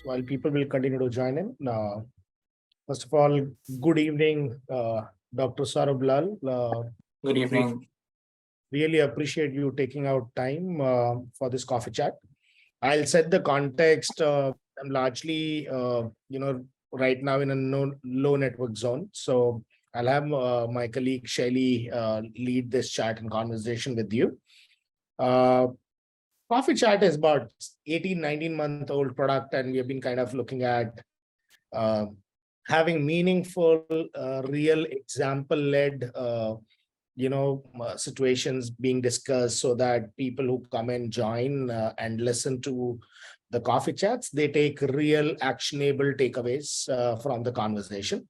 while people will continue to join in. First of all, good evening, Dr. Saurabh Lall. Good evening. Really appreciate you taking out time for this coffee chat. I'll set the context. I'm largely, right now in a low network zone. So I'll have my colleague Shaili lead this chat and conversation with you. Coffee chat is about 18, 19-month-old product, and we have been kind of looking at having meaningful, real example-led, situations being discussed so that people who come and join and listen to the coffee chats, they take real actionable takeaways from the conversation.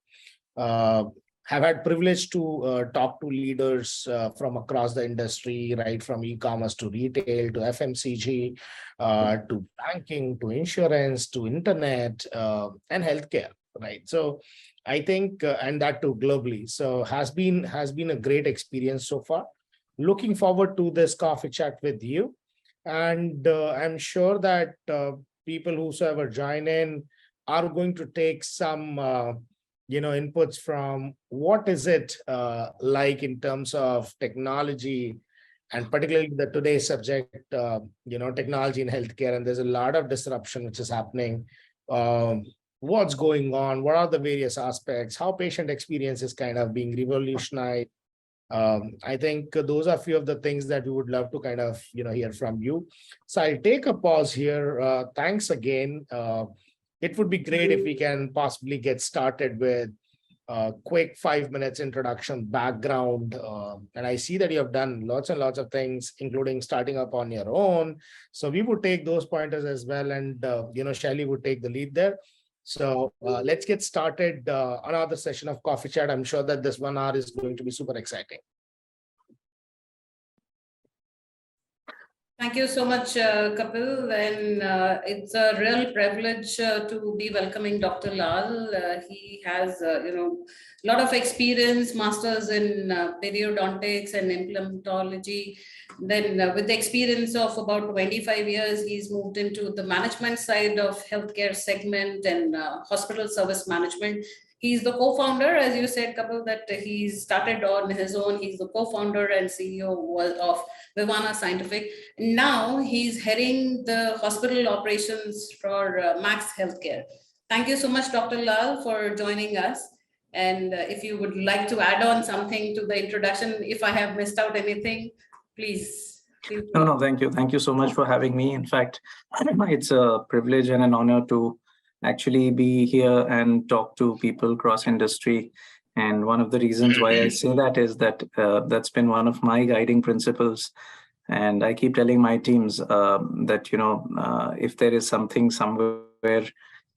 Have had privilege to talk to leaders from across the industry, right from e-commerce to retail to FMCG, to banking, to insurance, to internet, and healthcare, right? So I think, and that too globally. So has been a great experience so far. Looking forward to this coffee chat with you. And I'm sure that people whosoever join in are going to take some inputs from what is it like in terms of technology, and particularly the today's subject, technology in healthcare. And there's a lot of disruption which is happening. What's going on? What are the various aspects? How patient experience is kind of being revolutionized? I think those are a few of the things that we would love to kind of hear from you. So I'll take a pause here. Thanks again. It would be great if we can possibly get started with a quick 5 minutes introduction, background. And I see that you have done lots and lots of things, including starting up on your own. So we would take those pointers as well. And, Shaili would take the lead there. So let's get started. Another session of coffee chat. I'm sure that this 1 hour is going to be super exciting. Thank you so much, Kapil. And it's a real privilege to be welcoming Dr. Lall. He has, a lot of experience, masters in periodontics and implantology. Then with the experience of about 25 years, he's moved into the management side of healthcare segment and hospital service management. He's the co-founder, as you said, Kapil, that he started on his own. He's the co-founder and CEO of Vivana Scientific. Now he's heading the hospital operations for Max Healthcare. Thank you so much, Dr. Lall, for joining us. And if you would like to add on something to the introduction, if I have missed out anything, please. No, thank you. Thank you so much for having me. In fact, it's a privilege and an honor to actually be here and talk to people cross industry. And one of the reasons why I say that is that that's been one of my guiding principles. And I keep telling my teams that, if there is something somewhere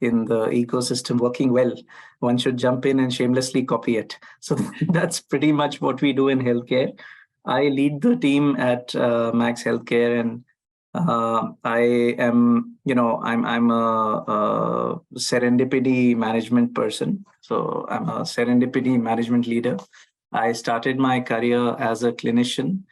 in the ecosystem working well, one should jump in and shamelessly copy it. So that's pretty much what we do in healthcare. I lead the team at Max Healthcare, and I am, I'm a serendipity management person. So I'm a serendipity management leader. I started my career as a clinician,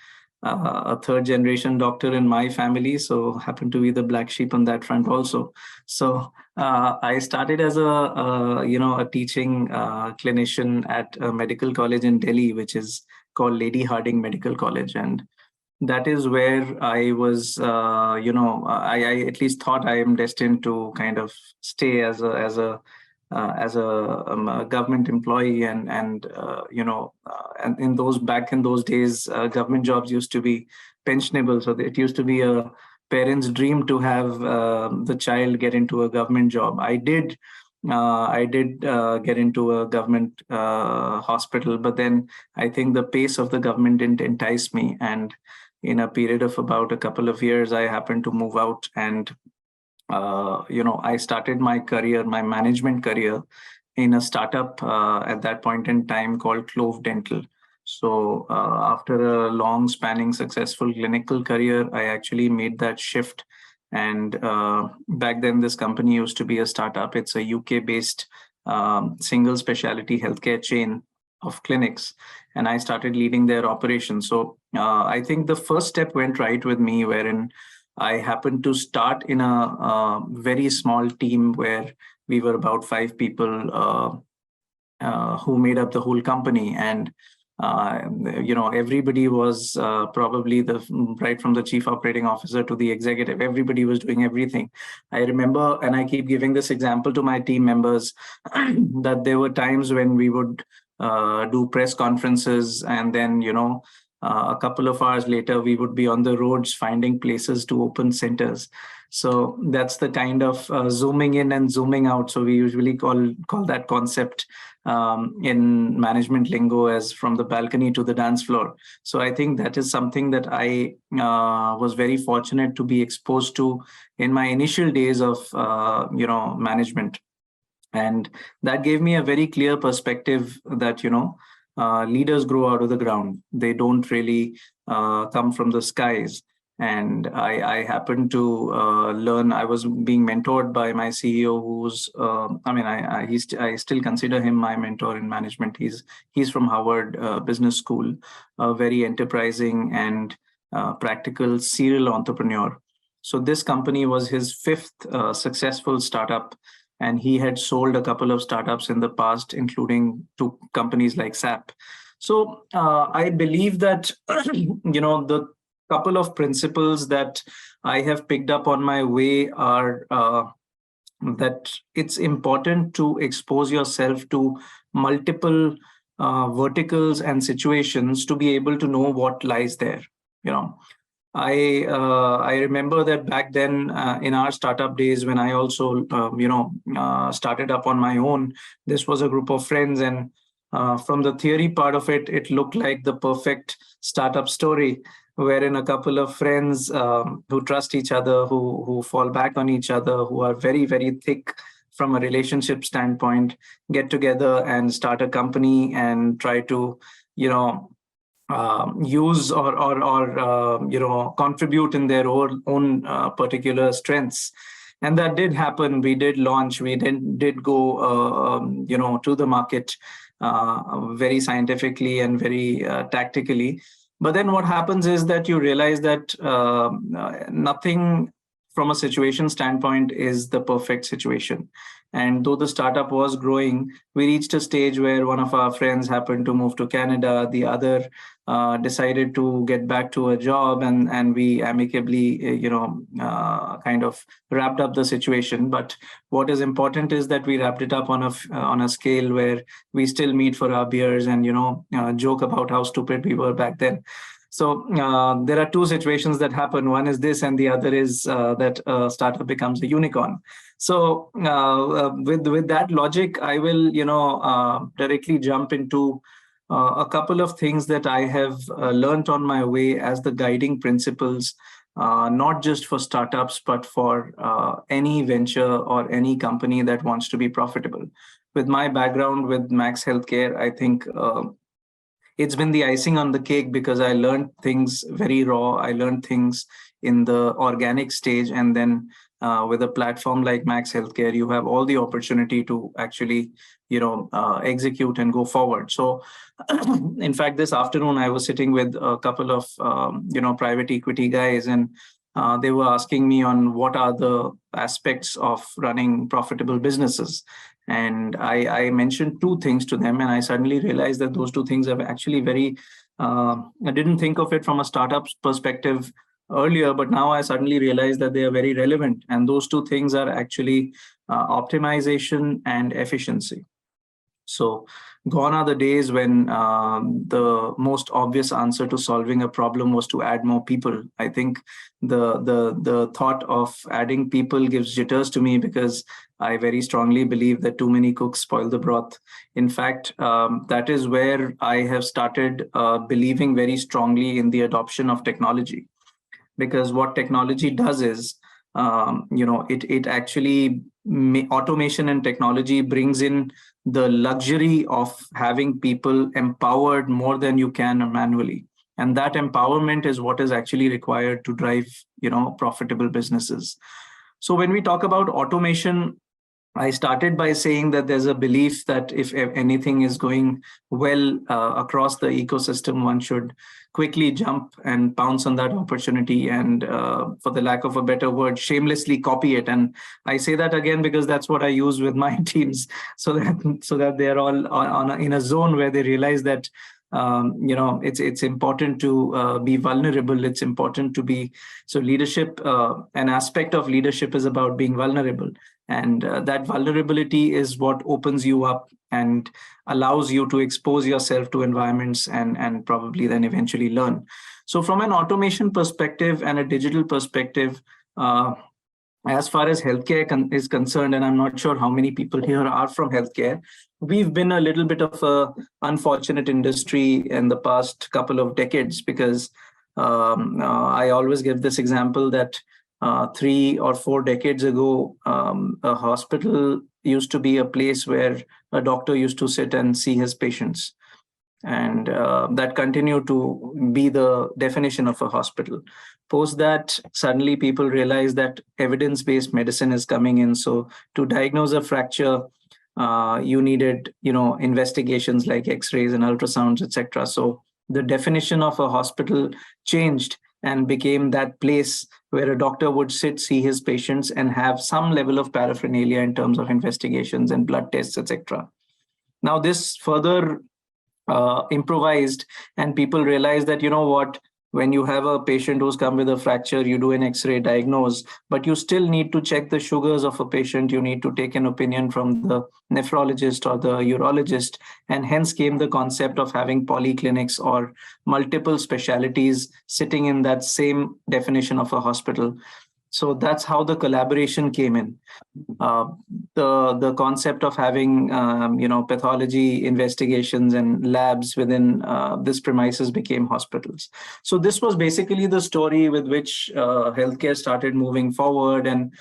a third generation doctor in my family. So happen to be the black sheep on that front also. So I started as a teaching clinician at a medical college in Delhi, which is called Lady Hardinge Medical College. And that is where I was, I at least thought I am destined to kind of stay as a government employee, and in those days, government jobs used to be pensionable. So it used to be a parent's dream to have the child get into a government job. I did get into a government hospital, but then I think the pace of the government didn't entice me. And in a period of about a couple of years, I happened to move out, and I started my management career in a startup at that point in time called Clove Dental. So after a long spanning successful clinical career, I actually made that shift. And back then, this company used to be a startup. It's a UK-based single specialty healthcare chain of clinics, and I started leading their operations. So I think the first step went right with me, wherein I happened to start in a very small team where we were about 5 people who made up the whole company. And everybody was probably right from the chief operating officer to the executive. Everybody was doing everything. I remember, and I keep giving this example to my team members, that there were times when we would do press conferences, and then a couple of hours later we would be on the roads finding places to open centers. So that's the kind of zooming in and zooming out. So we usually call that concept in management lingo as from the balcony to the dance floor. So I think that is something that I was very fortunate to be exposed to in my initial days of management. And that gave me a very clear perspective that leaders grow out of the ground. They don't really come from the skies. And I happened to learn. I was being mentored by my CEO, who's I still consider him my mentor in management. He's from Harvard Business School, a very enterprising and practical serial entrepreneur. So this company was his 5th successful startup, and he had sold a couple of startups in the past, including to companies like SAP. So I believe that the couple of principles that I have picked up on my way are that it's important to expose yourself to multiple verticals and situations to be able to know what lies there. I remember that back then in our startup days, when I also started up on my own, this was a group of friends, and from the theory part of it, it looked like the perfect startup story, wherein a couple of friends who trust each other, who fall back on each other, who are very, very thick from a relationship standpoint, get together and start a company and try to, use or contribute in their own particular strengths. And that did happen. We did launch. We did go, to the market very scientifically and very tactically. But then what happens is that you realize that nothing from a situation standpoint is the perfect situation. And though the startup was growing, we reached a stage where one of our friends happened to move to Canada. The other decided to get back to a job, and we amicably, kind of wrapped up the situation. But what is important is that we wrapped it up on a scale where we still meet for our beers and, joke about how stupid we were back then. So there are 2 situations that happen. One is this, and the other is that a startup becomes a unicorn. So with that logic, I will, directly jump into a couple of things that I have learned on my way as the guiding principles, not just for startups, but for any venture or any company that wants to be profitable. With my background with Max Healthcare, I think it's been the icing on the cake, because I learned things very raw. I learned things in the organic stage, and then with a platform like Max Healthcare, you have all the opportunity to actually, execute and go forward. So, in fact, this afternoon I was sitting with a couple of private equity guys, and they were asking me on what are the aspects of running profitable businesses. And I mentioned 2 things to them, and I suddenly realized that those 2 things are actually very, I didn't think of it from a startup's perspective earlier, but now I suddenly realized that they are very relevant. And those 2 things are actually optimization and efficiency. So gone are the days when the most obvious answer to solving a problem was to add more people. I think the thought of adding people gives jitters to me, because I very strongly believe that too many cooks spoil the broth. In fact, that is where I have started believing very strongly in the adoption of technology. Because what technology does is, it actually, automation and technology brings in the luxury of having people empowered more than you can manually. And that empowerment is what is actually required to drive, profitable businesses. So when we talk about automation, I started by saying that there's a belief that if anything is going well across the ecosystem, one should quickly jump and pounce on that opportunity and, for the lack of a better word, shamelessly copy it. And I say that again because that's what I use with my teams, so that they're all in a zone where they realize that it's important to be vulnerable. It's important to be leadership. An aspect of leadership is about being vulnerable. And that vulnerability is what opens you up and allows you to expose yourself to environments and probably then eventually learn. So from an automation perspective and a digital perspective, as far as healthcare is concerned, and I'm not sure how many people here are from healthcare, we've been a little bit of a unfortunate industry in the past couple of decades, because I always give this example that 3 or 4 decades ago, a hospital used to be a place where a doctor used to sit and see his patients. And that continued to be the definition of a hospital. Post that, suddenly people realize that evidence-based medicine is coming in. So to diagnose a fracture, you needed, investigations like X-rays and ultrasounds, etc. So the definition of a hospital changed and became that place where a doctor would sit, see his patients, and have some level of paraphernalia in terms of investigations and blood tests, etc. Now, this further improvised, and people realize that, when you have a patient who's come with a fracture, you do an X-ray, diagnose, but you still need to check the sugars of a patient. You need to take an opinion from the nephrologist or the urologist, and hence came the concept of having polyclinics or multiple specialties sitting in that same definition of a hospital. So that's how the collaboration came in. The concept of having pathology investigations and labs within this premises became hospitals. So this was basically the story with which healthcare started moving forward. And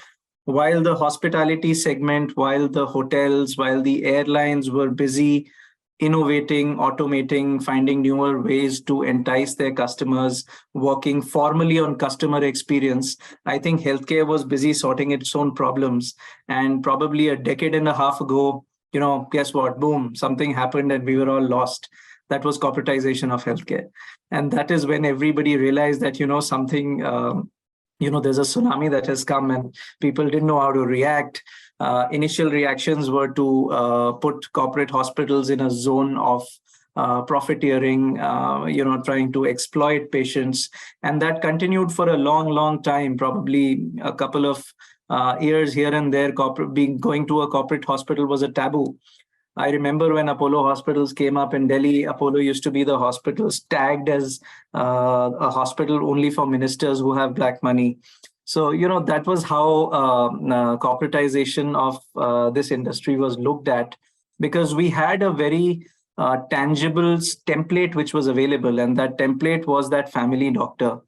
while the hospitality segment, while the hotels, while the airlines were busy innovating, automating, finding newer ways to entice their customers, working formally on customer experience, I think healthcare was busy sorting its own problems. And probably a decade and a half ago, guess what? Boom, something happened and we were all lost. That was corporatization of healthcare. And that is when everybody realized that, something, there's a tsunami that has come and people didn't know how to react. Initial reactions were to put corporate hospitals in a zone of profiteering, trying to exploit patients. And that continued for a long, long time, probably a couple of years here and there. Going to a corporate hospital was a taboo. I remember when Apollo hospitals came up in Delhi, Apollo used to be the hospitals tagged as a hospital only for ministers who have black money. So, that was how corporatization of this industry was looked at, because we had a very tangible template which was available. And that template was that family doctor.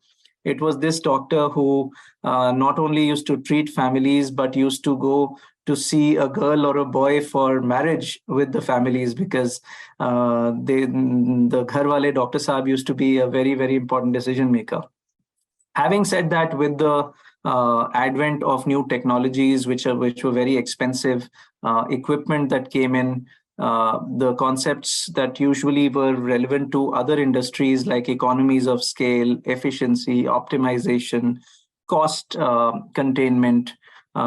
It was this doctor who not only used to treat families, but used to go to see a girl or a boy for marriage with the families, because the ghar wale Dr. Saab used to be a very, very important decision maker. Having said that, with the advent of new technologies, which were very expensive, equipment that came in, the concepts that usually were relevant to other industries like economies of scale, efficiency, optimization, cost containment,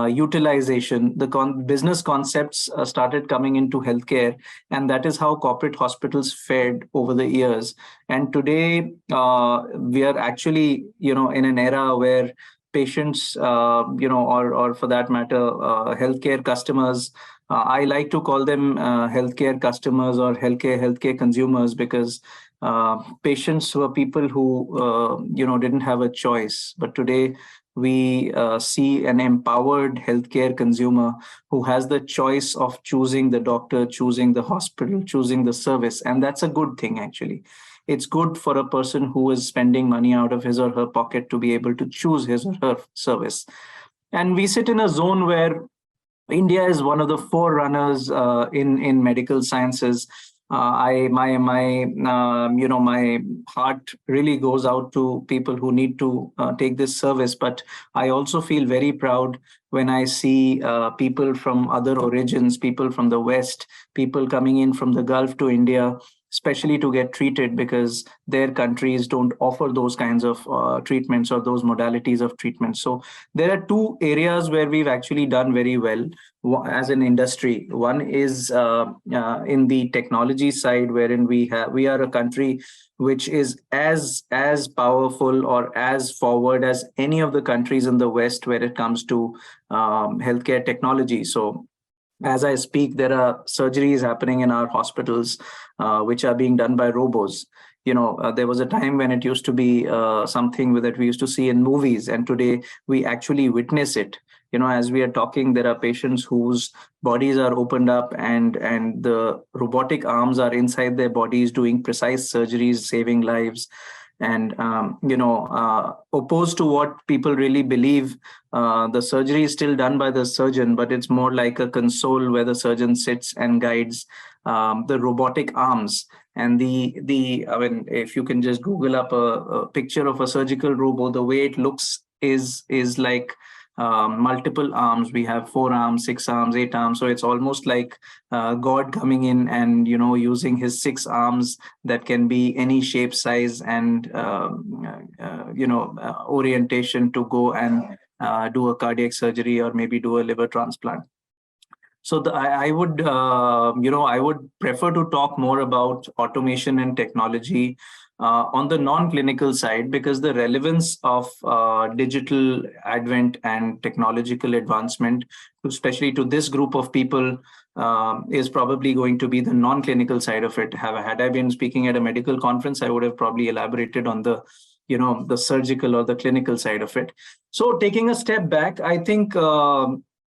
utilization, the business concepts started coming into healthcare, and that is how corporate hospitals fared over the years. And today, we are actually, in an era where patients, or for that matter, healthcare customers, I like to call them healthcare customers or healthcare consumers, because patients were people who, didn't have a choice. But today, we see an empowered healthcare consumer who has the choice of choosing the doctor, choosing the hospital, choosing the service. And that's a good thing, actually. It's good for a person who is spending money out of his or her pocket to be able to choose his or her service. And we sit in a zone where India is one of the forerunners in medical sciences. my heart really goes out to people who need to take this service. But I also feel very proud when I see people from other origins, people from the West, people coming in from the Gulf to India, especially to get treated, because their countries don't offer those kinds of treatments or those modalities of treatment. So there are two areas where we've actually done very well as an industry. One is in the technology side, wherein we are a country which is as powerful or as forward as any of the countries in the West where it comes to healthcare technology. So as I speak, there are surgeries happening in our hospitals which are being done by robots. There was a time when it used to be something that we used to see in movies, and today we actually witness it. As we are talking, there are patients whose bodies are opened up and the robotic arms are inside their bodies doing precise surgeries, saving lives. And, opposed to what people really believe, the surgery is still done by the surgeon, but it's more like a console where the surgeon sits and guides the robotic arms. And if you can just Google up a picture of a surgical robot, the way it looks is like multiple arms. We have 4 arms, 6 arms, 8 arms. So it's almost like God coming in and, using his 6 arms that can be any shape, size, and, orientation to go and do a cardiac surgery or maybe do a liver transplant. So I would prefer to talk more about automation and technology on the non-clinical side, because the relevance of digital advent and technological advancement, especially to this group of people, is probably going to be the non-clinical side of it. Had I been speaking at a medical conference, I would have probably elaborated on the surgical or the clinical side of it. So taking a step back, I think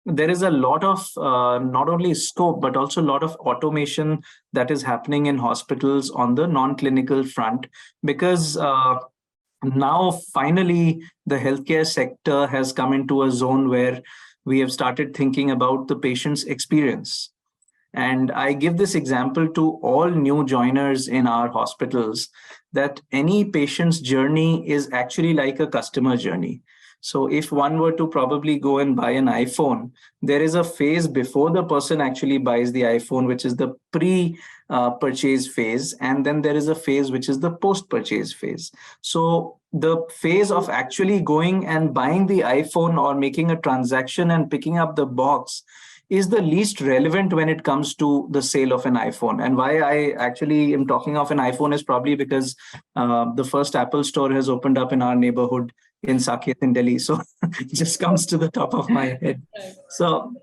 there is a lot of not only scope, but also a lot of automation that is happening in hospitals on the non-clinical front, because now finally the healthcare sector has come into a zone where we have started thinking about the patient's experience. And I give this example to all new joiners in our hospitals, that any patient's journey is actually like a customer journey. So if one were to probably go and buy an iPhone, there is a phase before the person actually buys the iPhone, which is the pre-purchase phase. And then there is a phase which is the post-purchase phase. So the phase of actually going and buying the iPhone or making a transaction and picking up the box is the least relevant when it comes to the sale of an iPhone. And why I actually am talking of an iPhone is probably because the first Apple store has opened up in our neighborhood in Saket in Delhi. So it just comes to the top of my head. So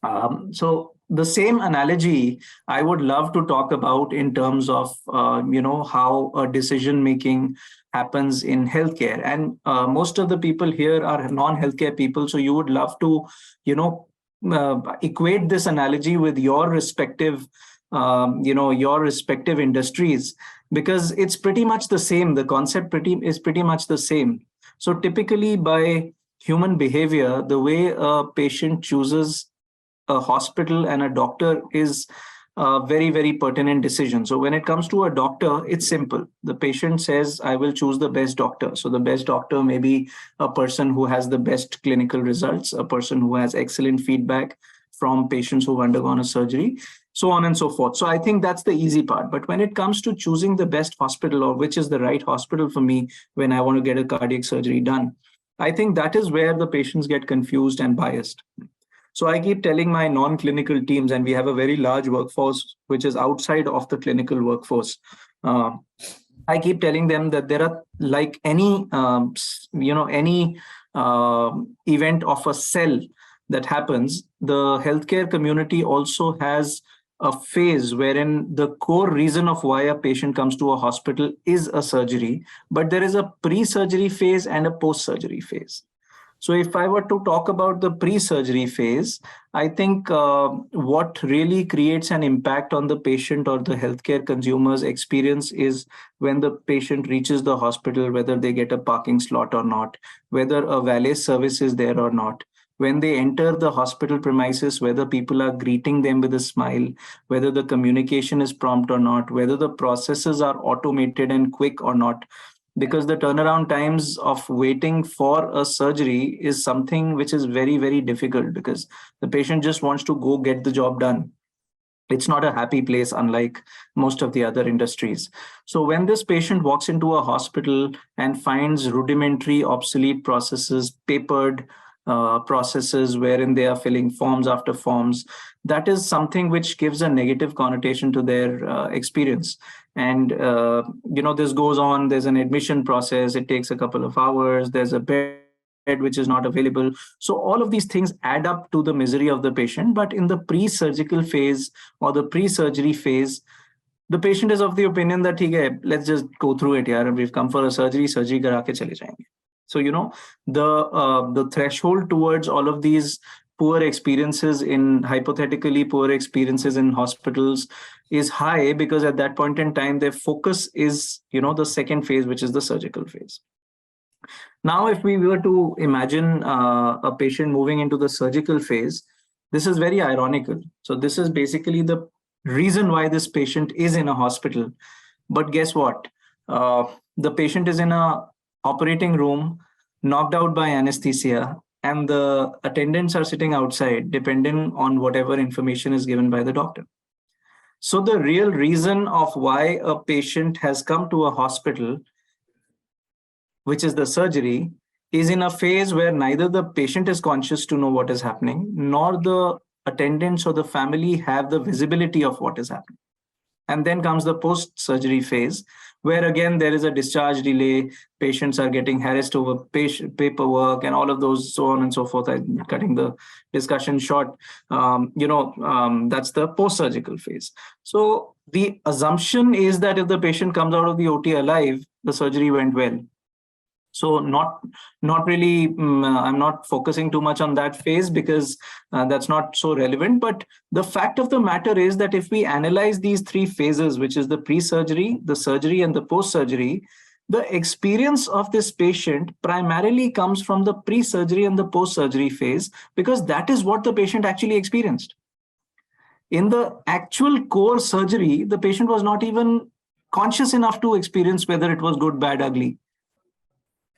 the same analogy I would love to talk about in terms of, how a decision making happens in healthcare. And most of the people here are non-healthcare people. So you would love to, equate this analogy with your respective, industries, because it's pretty much the same. The concept is pretty much the same. So typically by human behavior, the way a patient chooses a hospital and a doctor is a very, very pertinent decision. So when it comes to a doctor, it's simple. The patient says, I will choose the best doctor. So the best doctor may be a person who has the best clinical results, a person who has excellent feedback from patients who've undergone a surgery, so on and so forth. So I think that's the easy part. But when it comes to choosing the best hospital, or which is the right hospital for me when I want to get a cardiac surgery done, I think that is where the patients get confused and biased. So I keep telling my non-clinical teams, and we have a very large workforce which is outside of the clinical workforce. I keep telling them that there are, like any event of a cell that happens, the healthcare community also has a phase wherein the core reason of why a patient comes to a hospital is a surgery, but there is a pre-surgery phase and a post-surgery phase. So if I were to talk about the pre-surgery phase, I think what really creates an impact on the patient or the healthcare consumer's experience is when the patient reaches the hospital, whether they get a parking slot or not, whether a valet service is there or not, when they enter the hospital premises, whether people are greeting them with a smile, whether the communication is prompt or not, whether the processes are automated and quick or not. Because the turnaround times of waiting for a surgery is something which is very, very difficult, because the patient just wants to go get the job done. It's not a happy place, unlike most of the other industries. So when this patient walks into a hospital and finds rudimentary, obsolete processes, papered processes wherein they are filling forms after forms, that is something which gives a negative connotation to their experience. And this goes on. There's an admission process. It takes a couple of hours. There's a bed which is not available. So all of these things add up to the misery of the patient. But in the pre-surgical phase or the pre-surgery phase, the patient is of the opinion that, okay, let's just go through it here. We've come for a surgery kara ke chale jayenge. So, the threshold towards all of these poor experiences hypothetically poor experiences in hospitals is high, because at that point in time, their focus is, the second phase, which is the surgical phase. Now, if we were to imagine a patient moving into the surgical phase, this is very ironical. So this is basically the reason why this patient is in a hospital. But guess what? The patient is in a operating room, knocked out by anesthesia, and the attendants are sitting outside, depending on whatever information is given by the doctor. So the real reason of why a patient has come to a hospital, which is the surgery, is in a phase where neither the patient is conscious to know what is happening, nor the attendants or the family have the visibility of what is happening. And then comes the post-surgery phase, where again there is a discharge delay, patients are getting harassed over paperwork and all of those, so on and so forth. I'm cutting the discussion short. That's the post-surgical phase. So the assumption is that if the patient comes out of the OT alive, the surgery went well. So not really, I'm not focusing too much on that phase, because that's not so relevant. But the fact of the matter is that if we analyze these three phases, which is the pre-surgery, the surgery, and the post-surgery, the experience of this patient primarily comes from the pre-surgery and the post-surgery phase, because that is what the patient actually experienced. In the actual core surgery, the patient was not even conscious enough to experience whether it was good, bad, ugly.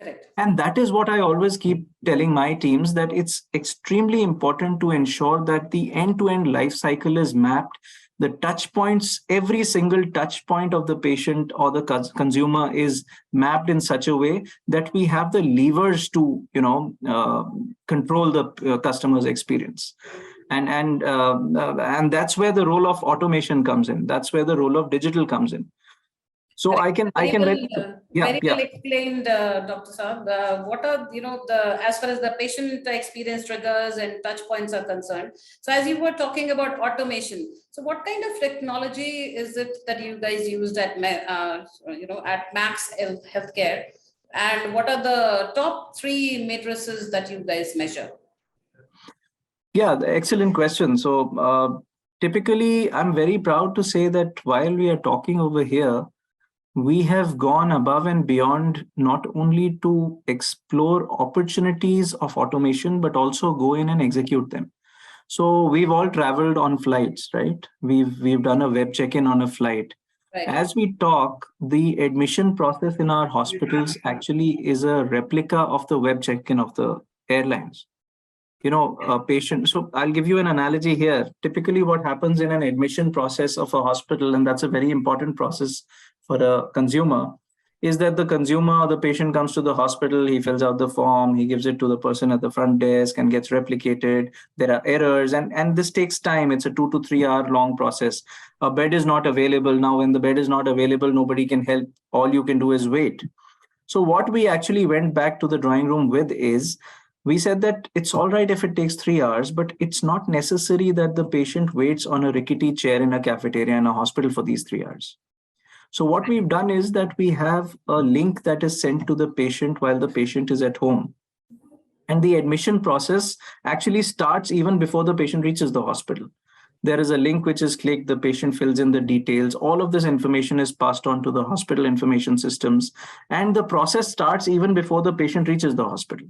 Correct. And that is what I always keep telling my teams, that it's extremely important to ensure that the end-to-end life cycle is mapped. The touch points, every single touch point of the patient or the consumer is mapped in such a way that we have the levers to, control the customer's experience. And that's where the role of automation comes in. That's where the role of digital comes in. So I can very well explained, Dr. Saurabh. What are as far as the patient experience triggers and touch points are concerned? So as you were talking about automation, so what kind of technology is it that you guys used at Max Healthcare, and what are the top 3 matrices that you guys measure? Yeah, excellent question. So typically, I'm very proud to say that while we are talking over here, we have gone above and beyond, not only to explore opportunities of automation, but also go in and execute them. So we've all traveled on flights, right? We've done a web check-in on a flight. Right. As we talk, the admission process in our hospitals actually is a replica of the web check-in of the airlines. A patient. So I'll give you an analogy here. Typically, what happens in an admission process of a hospital, and that's a very important process for a consumer, is that the consumer or the patient comes to the hospital, he fills out the form, he gives it to the person at the front desk and gets replicated. There are errors, and this takes time. It's a 2 to 3 hour long process. A bed is not available. Now, when the bed is not available, nobody can help. All you can do is wait. So what we actually went back to the drawing room with is, we said that it's all right if it takes 3 hours, but it's not necessary that the patient waits on a rickety chair in a cafeteria in a hospital for these 3 hours. So what we've done is that we have a link that is sent to the patient while the patient is at home. And the admission process actually starts even before the patient reaches the hospital. There is a link which is clicked, the patient fills in the details. All of this information is passed on to the hospital information systems. And the process starts even before the patient reaches the hospital.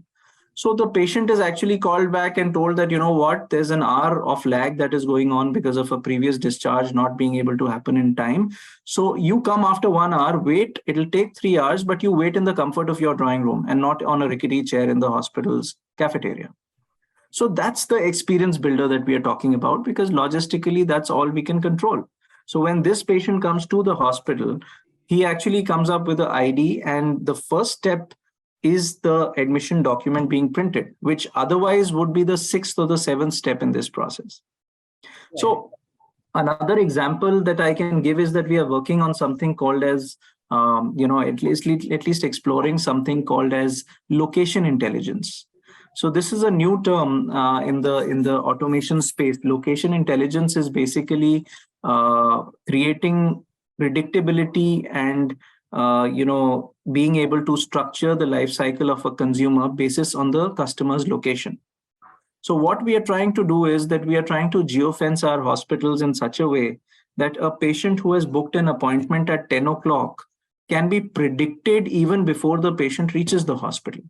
So the patient is actually called back and told that, you know what, there's an hour of lag that is going on because of a previous discharge not being able to happen in time. So you come after 1 hour, wait, it'll take 3 hours, but you wait in the comfort of your drawing room and not on a rickety chair in the hospital's cafeteria. So that's the experience builder that we are talking about, because logistically, that's all we can control. So when this patient comes to the hospital, he actually comes up with the ID, and the first step is the admission document being printed, which otherwise would be the 6th or the 7th step in this process. Right. So another example that I can give is that we are working on something called as, at least exploring something called as location intelligence. So this is a new term in the automation space. Location intelligence is basically creating predictability and being able to structure the life cycle of a consumer basis on the customer's location. So what we are trying to do is that we are trying to geofence our hospitals in such a way that a patient who has booked an appointment at 10 o'clock can be predicted even before the patient reaches the hospital.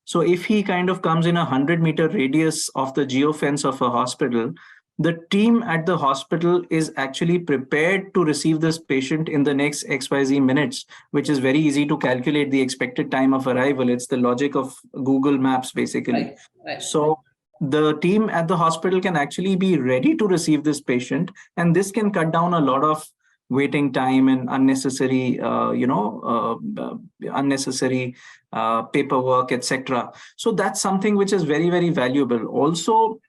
So if he kind of comes in a 100-meter radius of the geofence of a hospital, the team at the hospital is actually prepared to receive this patient in the next XYZ minutes, which is very easy to calculate the expected time of arrival. It's the logic of Google Maps, basically. Right. So the team at the hospital can actually be ready to receive this patient, and this can cut down a lot of waiting time and unnecessary paperwork, etc. So that's something which is very, very valuable. Also,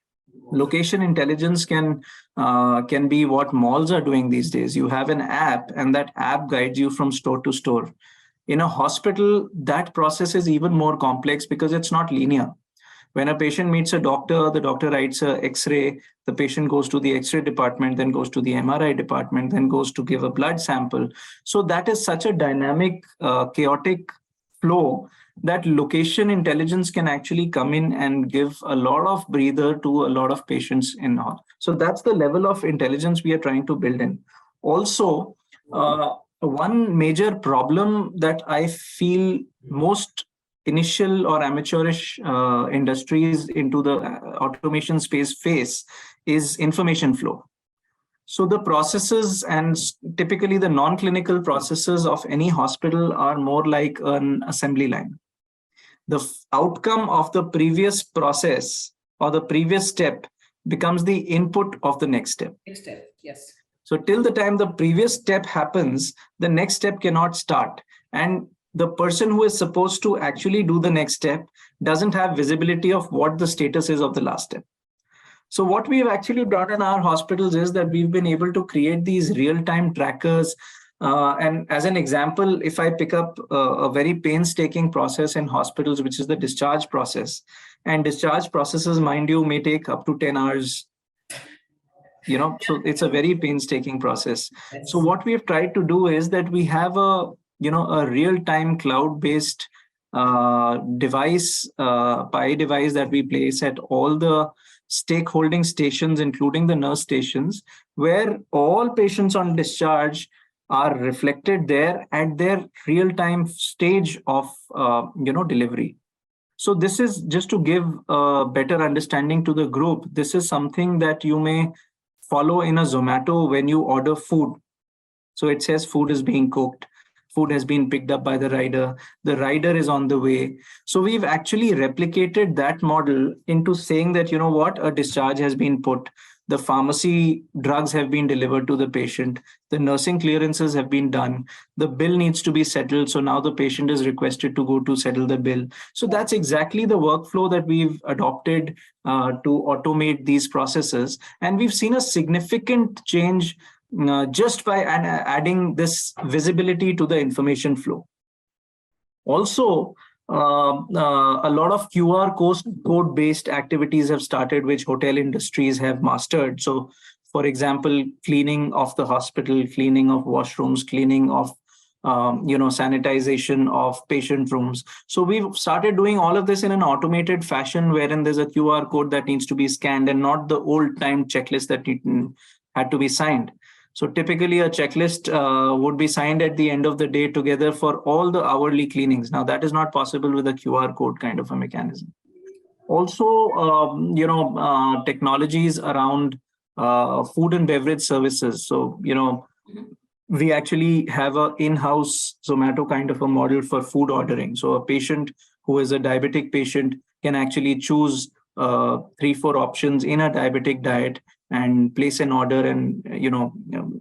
location intelligence can be what malls are doing these days. You have an app, and that app guides you from store to store. In a hospital, that process is even more complex because it's not linear. When a patient meets a doctor, the doctor writes an X-ray, the patient goes to the X-ray department, then goes to the MRI department, then goes to give a blood sample. So that is such a dynamic, chaotic flow that location intelligence can actually come in and give a lot of breather to a lot of patients in all. So that's the level of intelligence we are trying to build in. Also, one major problem that I feel most initial or amateurish industries into the automation space face is information flow. So the processes, and typically the non-clinical processes of any hospital, are more like an assembly line. The outcome of the previous process or the previous step becomes the input of the next step. Next step, yes. So till the time the previous step happens, the next step cannot start. And the person who is supposed to actually do the next step doesn't have visibility of what the status is of the last step. So what we've actually done in our hospitals is that we've been able to create these real-time trackers. And as an example, if I pick up a very painstaking process in hospitals, which is the discharge process, and discharge processes, mind you, may take up to 10 hours. So it's a very painstaking process. Yes. So what we have tried to do is that we have a real-time cloud-based device, PI device that we place at all the stakeholding stations, including the nurse stations, where all patients on discharge are reflected there at their real-time stage of delivery. So this is just to give a better understanding to the group. This is something that you may follow in a Zomato when you order food. So it says food is being cooked. Food has been picked up by the rider is on the way. So we've actually replicated that model into saying that, a discharge has been put, the pharmacy drugs have been delivered to the patient, the nursing clearances have been done, the bill needs to be settled. So now the patient is requested to go to settle the bill. So that's exactly the workflow that we've adopted to automate these processes. And we've seen a significant change just by adding this visibility to the information flow. Also, a lot of QR code-based activities have started, which hotel industries have mastered. So, for example, cleaning of the hospital, cleaning of washrooms, cleaning of sanitization of patient rooms. So we've started doing all of this in an automated fashion, wherein there's a QR code that needs to be scanned and not the old-time checklist that had to be signed. So typically a checklist would be signed at the end of the day together for all the hourly cleanings. Now that is not possible with a QR code kind of a mechanism. Also, technologies around food and beverage services. So, we actually have a in-house Zomato kind of a model for food ordering. So a patient who is a diabetic patient can actually choose 3-4 options in a diabetic diet and place an order, and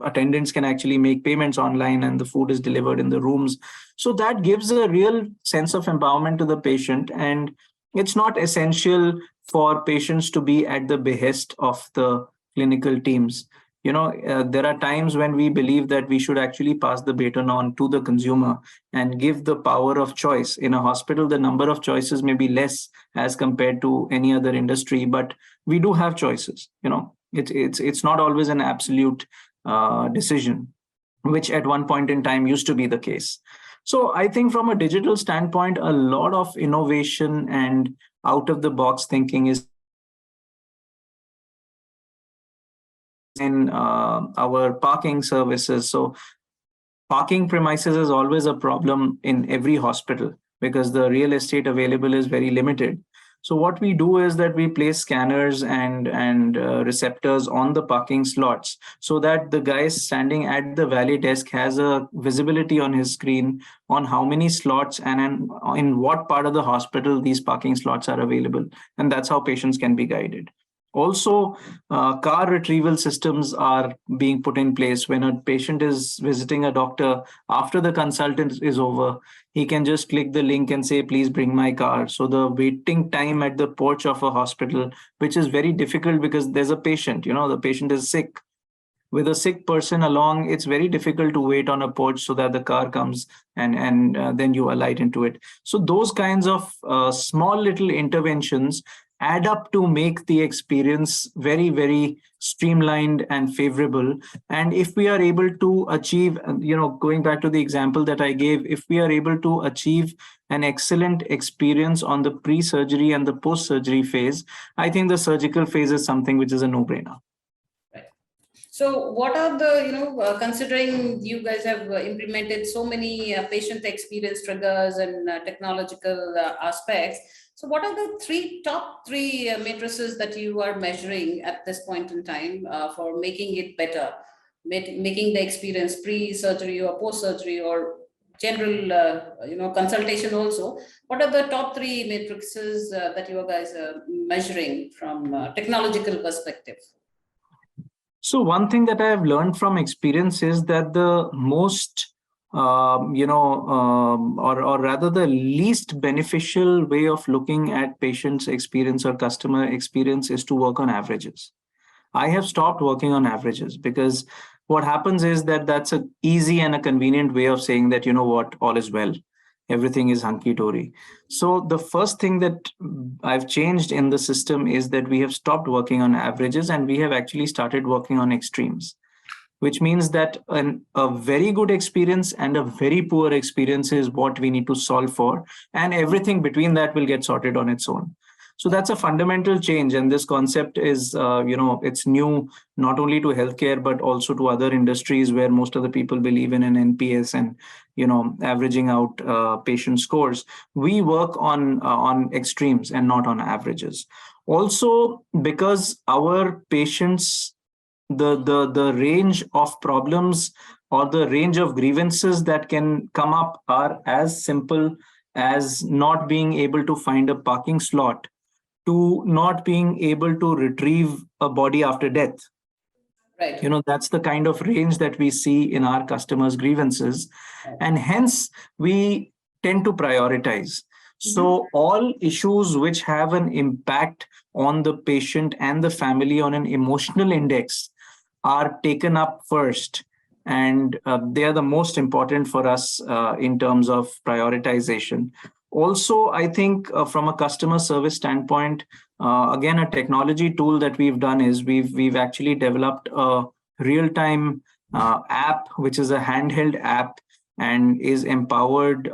attendants can actually make payments online and the food is delivered in the rooms. So that gives a real sense of empowerment to the patient, and it's not essential for patients to be at the behest of the clinical teams. There are times when we believe that we should actually pass the baton on to the consumer and give the power of choice. In a hospital, the number of choices may be less as compared to any other industry, but we do have choices. It's not always an absolute decision, which at one point in time used to be the case. So I think from a digital standpoint, a lot of innovation and out of the box thinking is in our parking services. So parking premises is always a problem in every hospital because the real estate available is very limited. So what we do is that we place scanners and receptors on the parking slots so that the guy standing at the valet desk has a visibility on his screen on how many slots and in what part of the hospital these parking slots are available. And that's how patients can be guided. Also, car retrieval systems are being put in place. When a patient is visiting a doctor after the consultant is over, he can just click the link and say, please bring my car. So the waiting time at the porch of a hospital, which is very difficult because there's a patient, the patient is sick. With a sick person along, it's very difficult to wait on a porch so that the car comes and then you alight into it. So those kinds of small little interventions add up to make the experience very, very streamlined and favorable. And if we are able to achieve, going back to the example that I gave, if we are able to achieve an excellent experience on the pre-surgery and the post-surgery phase, I think the surgical phase is something which is a no-brainer. So what are the, considering you guys have implemented so many patient experience triggers and technological aspects, so what are the top three matrices that you are measuring at this point in time for making it better, making the experience pre-surgery or post-surgery or general, consultation also? What are the top three matrices that you guys are measuring from a technological perspective? So one thing that I have learned from experience is that the most, or rather the least beneficial way of looking at patient's experience or customer experience is to work on averages. I have stopped working on averages because what happens is that that's an easy and a convenient way of saying that, all is well. Everything is hunky-dory. So the first thing that I've changed in the system is that we have stopped working on averages and we have actually started working on extremes, which means that a very good experience and a very poor experience is what we need to solve for, and everything between that will get sorted on its own. So that's a fundamental change, and this concept is, it's new not only to healthcare but also to other industries where most of the people believe in an NPS and averaging out patient scores. We work on extremes and not on averages. Also, because our patients, the range of problems or the range of grievances that can come up are as simple as not being able to find a parking slot to not being able to retrieve a body after death. Right. That's the kind of range that we see in our customers' grievances. And hence, we tend to prioritize. So all issues which have an impact on the patient and the family on an emotional index are taken up first. And they are the most important for us in terms of prioritization. Also, I think from a customer service standpoint, again, a technology tool that we've done is we've actually developed a real-time app, which is a handheld app and is empowered,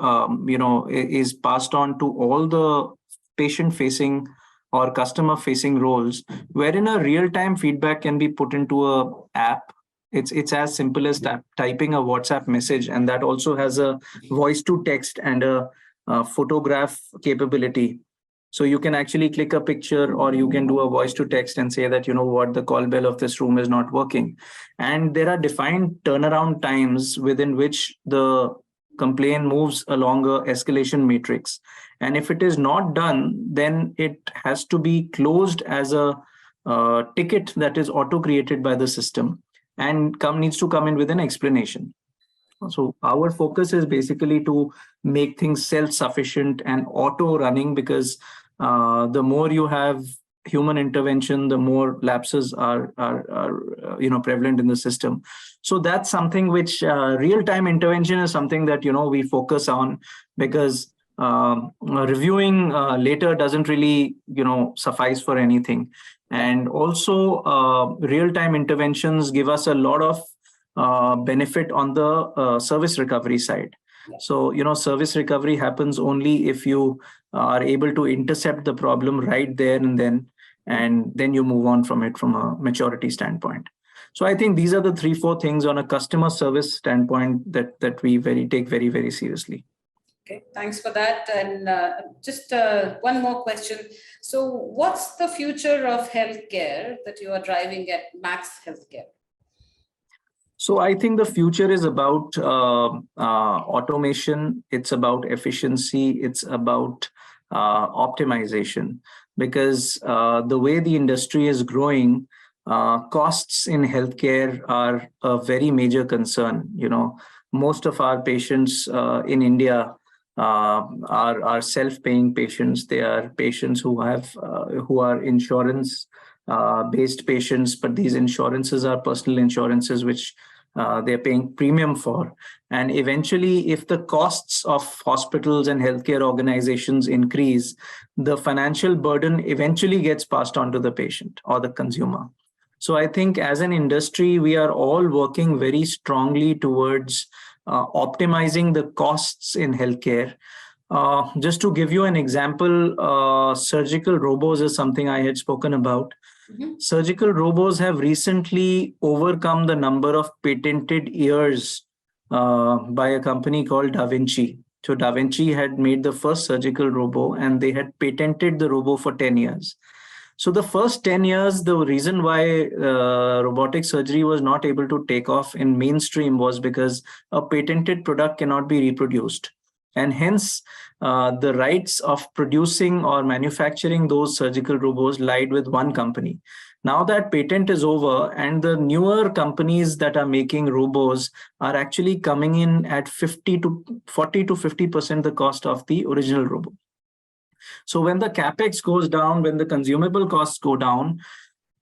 is passed on to all the patient-facing or customer-facing roles, wherein a real-time feedback can be put into a app. It's as simple as typing a WhatsApp message, and that also has a voice to text and a photograph capability. So you can actually click a picture, or you can do a voice to text and say that, the call bell of this room is not working. And there are defined turnaround times within which the complaint moves along a escalation matrix. And if it is not done, then it has to be closed as a ticket that is auto-created by the system and needs to come in with an explanation. So our focus is basically to make things self-sufficient and auto-running, because the more you have human intervention, the more lapses are prevalent in the system. So that's something which real-time intervention is something that we focus on, because reviewing later doesn't really suffice for anything. And also real-time interventions give us a lot of benefit on the service recovery side. So, service recovery happens only if you are able to intercept the problem right there and then you move on from it from a maturity standpoint. So I think these are the 3-4 things on a customer service standpoint that we take very, very seriously. Okay, thanks for that. And just one more question. So what's the future of healthcare that you are driving at Max Healthcare? So I think the future is about automation. It's about efficiency. It's about optimization, because the way the industry is growing, costs in healthcare are a very major concern. Most of our patients in India are self-paying patients. They are patients who are insurance based patients, but these insurances are personal insurances which they're paying premium for. And eventually, if the costs of hospitals and healthcare organizations increase, the financial burden eventually gets passed on to the patient or the consumer. So I think as an industry, we are all working very strongly towards optimizing the costs in healthcare. Just to give you an example, surgical robots is something I had spoken about. Mm-hmm. Surgical robots have recently overcome the number of patented years by a company called Da Vinci. So Da Vinci had made the first surgical robo, and they had patented the robo for 10 years. So the first 10 years, the reason why robotic surgery was not able to take off in mainstream was because a patented product cannot be reproduced. And hence, the rights of producing or manufacturing those surgical robots lied with one company. Now that patent is over, and the newer companies that are making robots are actually coming in at 40 to 50% the cost of the original robot. So when the capex goes down, when the consumable costs go down,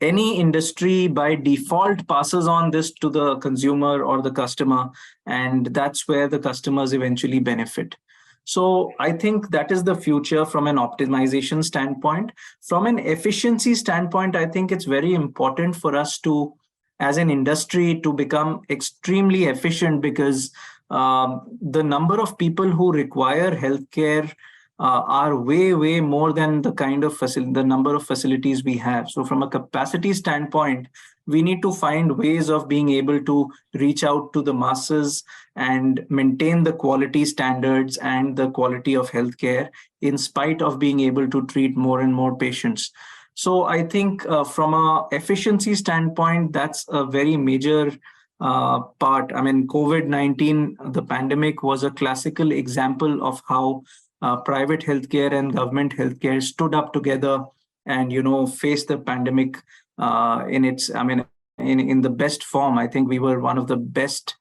any industry by default passes on this to the consumer or the customer, and that's where the customers eventually benefit. So I think that is the future from an optimization standpoint. From an efficiency standpoint, I think it's very important for us to, as an industry, to become extremely efficient, because the number of people who require healthcare are way more than the kind of the number of facilities we have. So from a capacity standpoint, we need to find ways of being able to reach out to the masses and maintain the quality standards and the quality of healthcare in spite of being able to treat more and more patients. So I think from a efficiency standpoint, that's a very major part. I mean, COVID-19, the pandemic, was a classical example of how private healthcare and government healthcare stood up together and, faced the pandemic in the best form. I think we were one of the best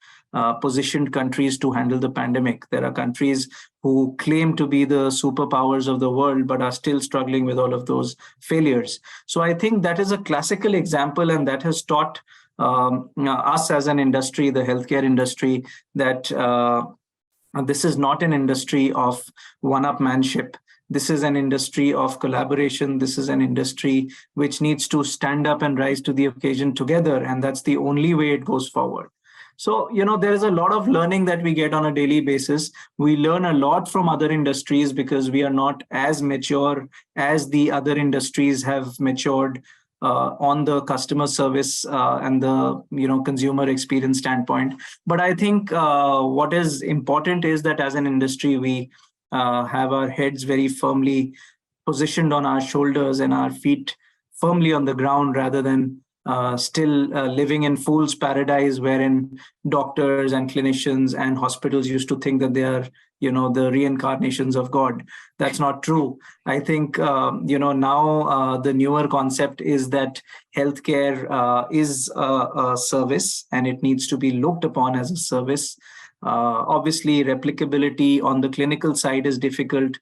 positioned countries to handle the pandemic. There are countries who claim to be the superpowers of the world, but are still struggling with all of those failures. So I think that is a classical example, and that has taught us as an industry, the healthcare industry, that this is not an industry of one-upmanship. This is an industry of collaboration. This is an industry which needs to stand up and rise to the occasion together. And that's the only way it goes forward. So, there is a lot of learning that we get on a daily basis. We learn a lot from other industries because we are not as mature as the other industries have matured on the customer service and the consumer experience standpoint. But I think what is important is that as an industry, we have our heads very firmly positioned on our shoulders and our feet firmly on the ground, rather than still living in fool's paradise, wherein doctors and clinicians and hospitals used to think that they are, the reincarnations of God. That's not true. I think, now the newer concept is that healthcare is a service, and it needs to be looked upon as a service. Obviously, replicability on the clinical side is difficult,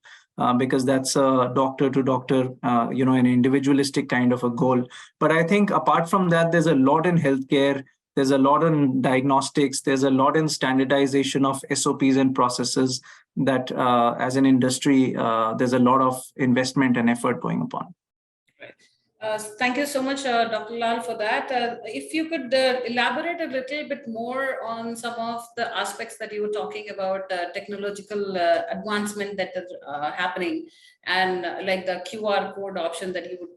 because that's a doctor to doctor, an individualistic kind of a goal. But I think apart from that, there's a lot in healthcare. There's a lot in diagnostics. There's a lot in standardization of SOPs and processes that, as an industry, there's a lot of investment and effort going upon. Right. Thank you so much, Dr. Lal, for that. If you could elaborate a little bit more on some of the aspects that you were talking about, technological advancement that is happening, and like the QR code option that you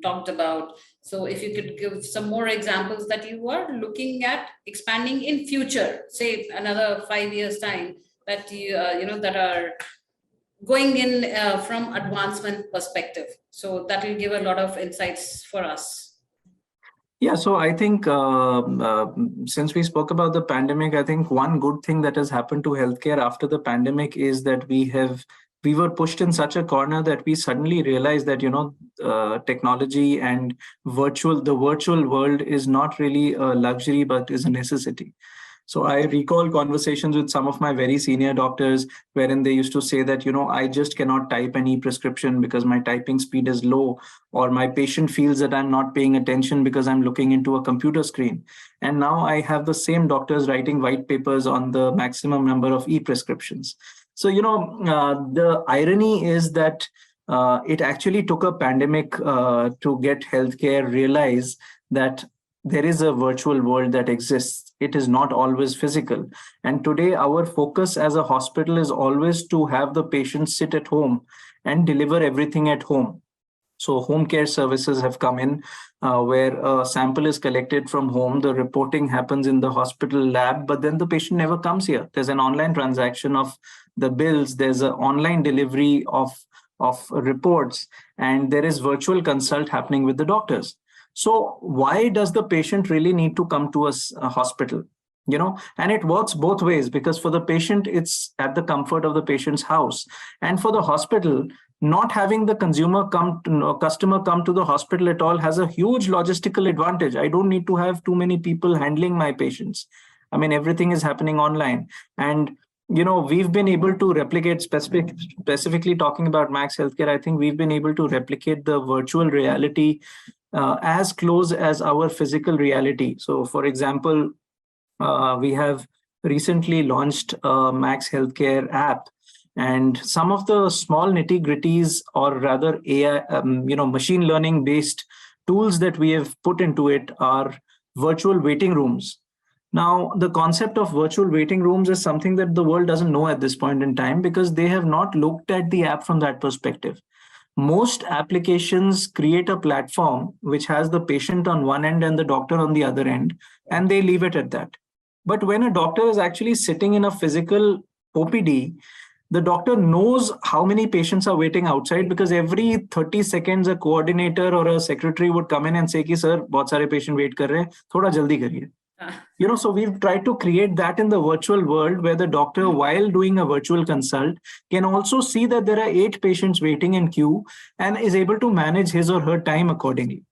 talked about. So if you could give some more examples that you are looking at expanding in future, say another 5 years time, that that are going in from advancement perspective. So that will give a lot of insights for us. Yeah, so I think since we spoke about the pandemic, I think one good thing that has happened to healthcare after the pandemic is that we were pushed in such a corner that we suddenly realized that technology and the virtual world is not really a luxury, but is a necessity. So I recall conversations with some of my very senior doctors wherein they used to say that, I just cannot type any prescription because my typing speed is low, or my patient feels that I'm not paying attention because I'm looking into a computer screen. And now I have the same doctors writing white papers on the maximum number of e-prescriptions. So, the irony is that it actually took a pandemic to get healthcare realize that there is a virtual world that exists. It is not always physical. And today, our focus as a hospital is always to have the patient sit at home and deliver everything at home. So home care services have come in, where a sample is collected from home, the reporting happens in the hospital lab, but then the patient never comes here. There's an online transaction of the bills, there's an online delivery of reports, and there is virtual consult happening with the doctors. So why does the patient really need to come to a hospital? And it works both ways, because for the patient, it's at the comfort of the patient's house. And for the hospital, not having the customer come to the hospital at all has a huge logistical advantage. I don't need to have too many people handling my patients. I mean, everything is happening online. And we've been able to replicate, specifically talking about Max Healthcare, I think we've been able to replicate the virtual reality as close as our physical reality. So, for example, we have recently launched a Max Healthcare app, and some of the small nitty-gritties, or rather AI, machine learning based tools that we have put into it are virtual waiting rooms. Now, the concept of virtual waiting rooms is something that the world doesn't know at this point in time, because they have not looked at the app from that perspective. Most applications create a platform which has the patient on one end and the doctor on the other end, and they leave it at that. But when a doctor is actually sitting in a physical OPD, the doctor knows how many patients are waiting outside, because every 30 seconds a coordinator or a secretary would come in and say, ki, sir, bahut sare patient wait kar rahe hain, thoda jaldi kariye. So we've tried to create that in the virtual world, where the doctor, while doing a virtual consult, can also see that there are 8 patients waiting in queue and is able to manage his or her time accordingly.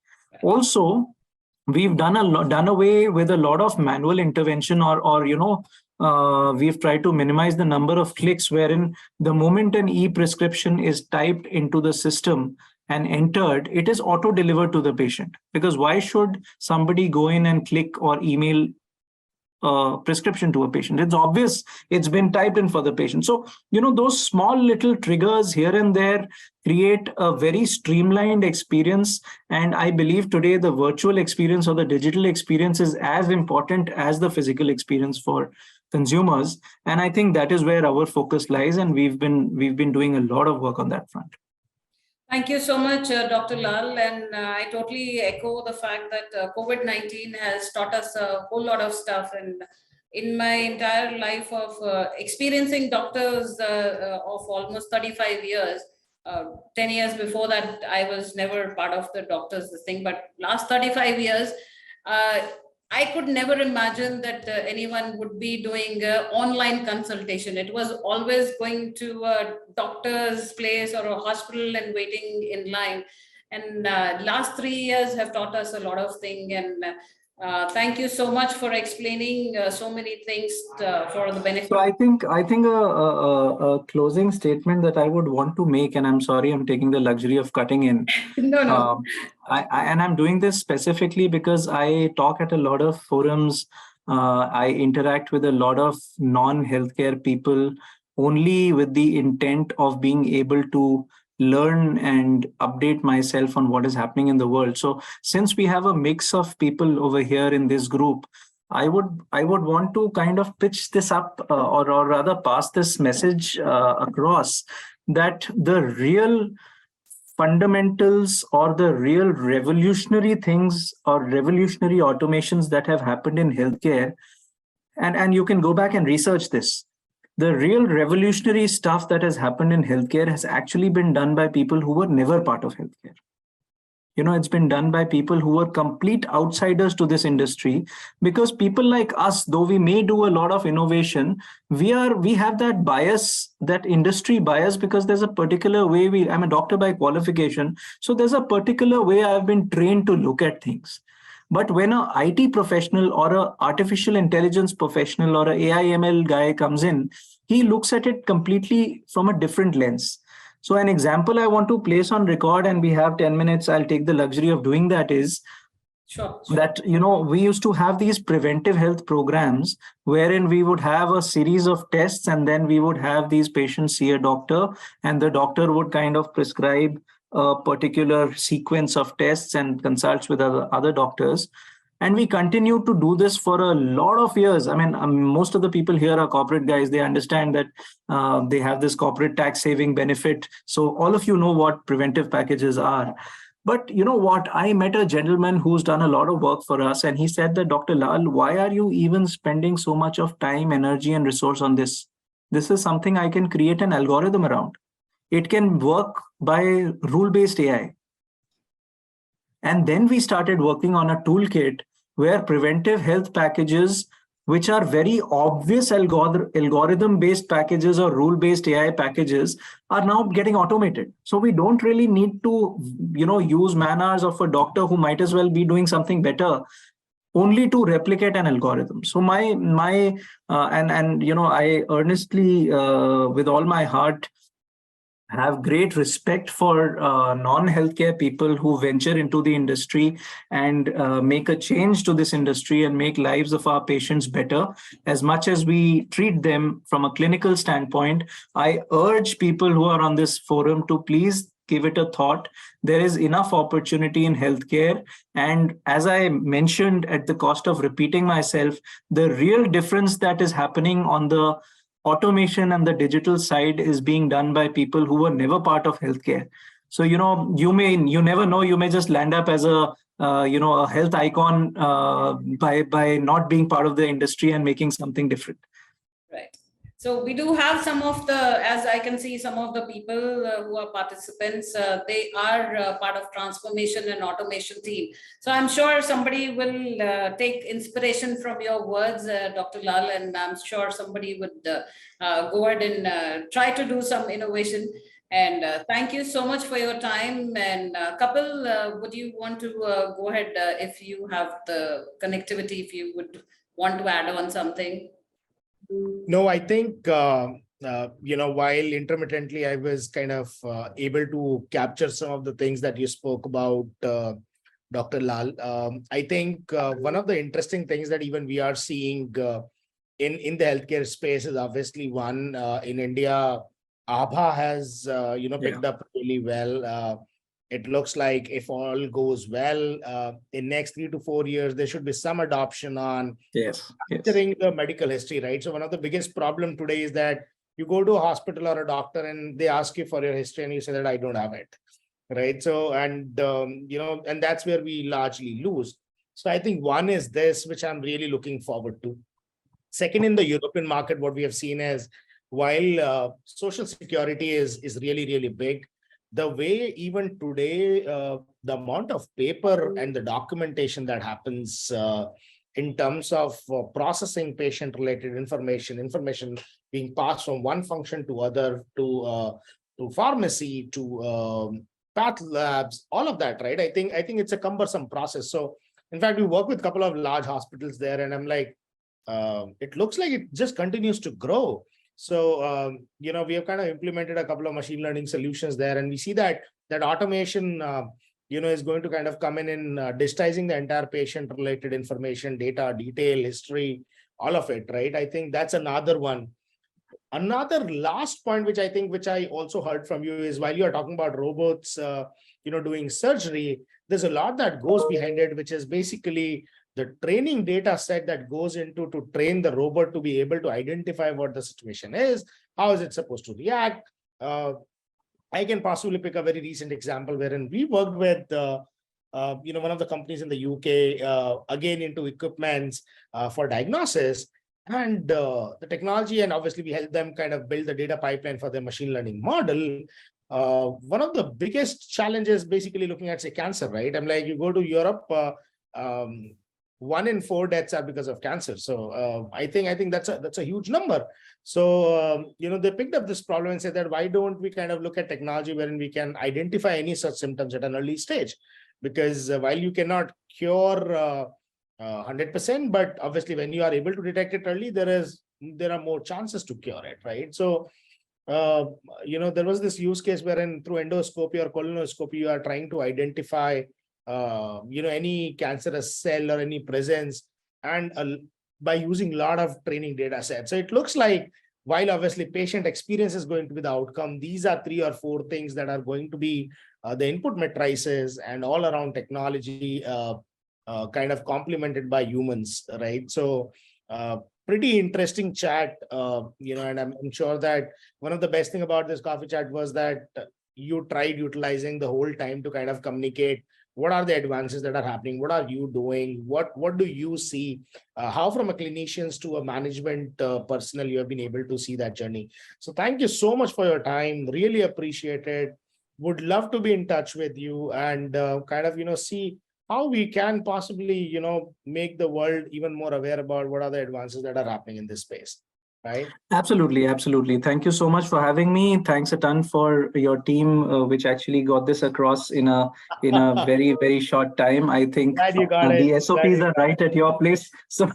Also, we've done away with a lot of manual intervention, we've tried to minimize the number of clicks, wherein the moment an e-prescription is typed into the system and entered, it is auto-delivered to the patient. Because why should somebody go in and click or email a prescription to a patient? It's obvious it's been typed in for the patient. So, those small little triggers here and there create a very streamlined experience. And I believe today the virtual experience or the digital experience is as important as the physical experience for consumers. And I think that is where our focus lies. And we've been doing a lot of work on that front. Thank you so much, Dr. Lal. And I totally echo the fact that COVID-19 has taught us a whole lot of stuff. And in my entire life of experiencing doctors of almost 35 years, 10 years before that, I was never part of the doctors, this thing, but last 35 years, I could never imagine that anyone would be doing online consultation. It was always going to a doctor's place or a hospital and waiting in line. And last 3 years have taught us a lot of things. And thank you so much for explaining so many things for the benefit. So I think a closing statement that I would want to make, and I'm sorry I'm taking the luxury of cutting in. No. And I'm doing this specifically because I talk at a lot of forums. I interact with a lot of non-healthcare people only with the intent of being able to learn and update myself on what is happening in the world. So since we have a mix of people over here in this group, I would want to kind of pitch this up or rather pass this message across, that the real fundamentals or the real revolutionary things or revolutionary automations that have happened in healthcare, and you can go back and research this. The real revolutionary stuff that has happened in healthcare has actually been done by people who were never part of healthcare. It's been done by people who were complete outsiders to this industry, because people like us, though we may do a lot of innovation, we have that bias, that industry bias, because there's a particular way I'm a doctor by qualification. So there's a particular way I've been trained to look at things. But when an IT professional or an artificial intelligence professional or an AI ML guy comes in, he looks at it completely from a different lens. So an example I want to place on record, and we have 10 minutes, I'll take the luxury of doing that, is that, we used to have these preventive health programs wherein we would have a series of tests, and then we would have these patients see a doctor, and the doctor would kind of prescribe a particular sequence of tests and consults with other doctors. And we continue to do this for a lot of years. I mean, most of the people here are corporate guys. They understand that they have this corporate tax saving benefit. So all of you know what preventive packages are. But you know what? I met a gentleman who's done a lot of work for us. And he said that, Dr. Lal, why are you even spending so much of time, energy, and resource on this? This is something I can create an algorithm around. It can work by rule-based AI. And then we started working on a toolkit where preventive health packages, which are very obvious algorithm-based packages or rule-based AI packages, are now getting automated. So we don't really need to, use man-hours of a doctor who might as well be doing something better only to replicate an algorithm. So I earnestly, with all my heart, have great respect for non-healthcare people who venture into the industry and make a change to this industry and make lives of our patients better. As much as we treat them from a clinical standpoint, I urge people who are on this forum to please give it a thought. There is enough opportunity in healthcare. And as I mentioned, at the cost of repeating myself, the real difference that is happening on the automation and the digital side is being done by people who were never part of healthcare. So, you never know, you may just land up as a health icon by not being part of the industry and making something different. Right. So we do have some of the, as I can see, some of the people who are participants, they are part of transformation and automation team. So I'm sure somebody will take inspiration from your words, Dr. Lal, and I'm sure somebody would go ahead and try to do some innovation. And thank you so much for your time. And Kapil, would you want to go ahead if you have the connectivity, if you would want to add on something? No, I think, while intermittently I was kind of able to capture some of the things that you spoke about, Dr. Lal. I think one of the interesting things that even we are seeing in the healthcare space is obviously one, in India, ABHA has, picked up really well. It looks like if all goes well, in next 3 to 4 years, there should be some adoption on considering the medical history, right? So one of the biggest problem today is that you go to a hospital or a doctor and they ask you for your history and you say that I don't have it, right? So, and that's where we largely lose. So I think one is this, which I'm really looking forward to. Second, in the European market, what we have seen is while social security is really, really big, the way even today, the amount of paper and the documentation that happens in terms of processing patient-related information being passed from one function to other, to pharmacy, to path labs, all of that, right? I think it's a cumbersome process. So in fact, we work with a couple of large hospitals there, and I'm like, it looks like it just continues to grow. So, we have kind of implemented a couple of machine learning solutions there, and we see that automation, is going to kind of come in digitizing the entire patient-related information, data, detail, history, all of it, right? I think that's another one. Another last point, which I also heard from you, is while you are talking about robots, doing surgery, there's a lot that goes behind it, which is basically the training data set that goes into to train the robot to be able to identify what the situation is, how is it supposed to react. I can possibly pick a very recent example wherein we worked with, one of the companies in the UK, again into equipments for diagnosis. And the technology, and obviously we help them kind of build the data pipeline for their machine learning model. One of the biggest challenges basically looking at, say, cancer, right? I'm like, you go to Europe, 1 in 4 deaths are because of cancer. So I think that's a huge number. So, they picked up this problem and said that why don't we kind of look at technology wherein we can identify any such symptoms at an early stage? Because while you cannot cure 100%, but obviously when you are able to detect it early, there are more chances to cure it, right? So, there was this use case wherein through endoscopy or colonoscopy, you are trying to identify, any cancerous cell or any presence, and by using a lot of training data sets. So it looks like while obviously patient experience is going to be the outcome, these are 3 or 4 things that are going to be the input matrices, and all around technology kind of complemented by humans, right? So pretty interesting chat, and I'm sure that one of the best thing about this coffee chat was that you tried utilizing the whole time to kind of communicate what are the advances that are happening, what are you doing, what do you see, how from a clinicians to a management personnel you have been able to see that journey. So thank you so much for your time, really appreciate it. Would love to be in touch with you and kind of see how we can possibly make the world even more aware about what are the advances that are happening in this space, right? Absolutely. Thank you so much for having me. Thanks a ton for your team, which actually got this across in a very, very short time. I think Glad you got it. The SOPs are right at your place. So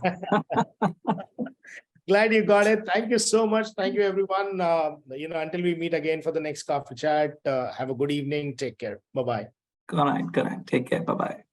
glad you got it. Thank you so much. Thank you, everyone. Until we meet again for the next coffee chat, have a good evening. Take care. Bye-bye. Good night. Take care. Bye-bye.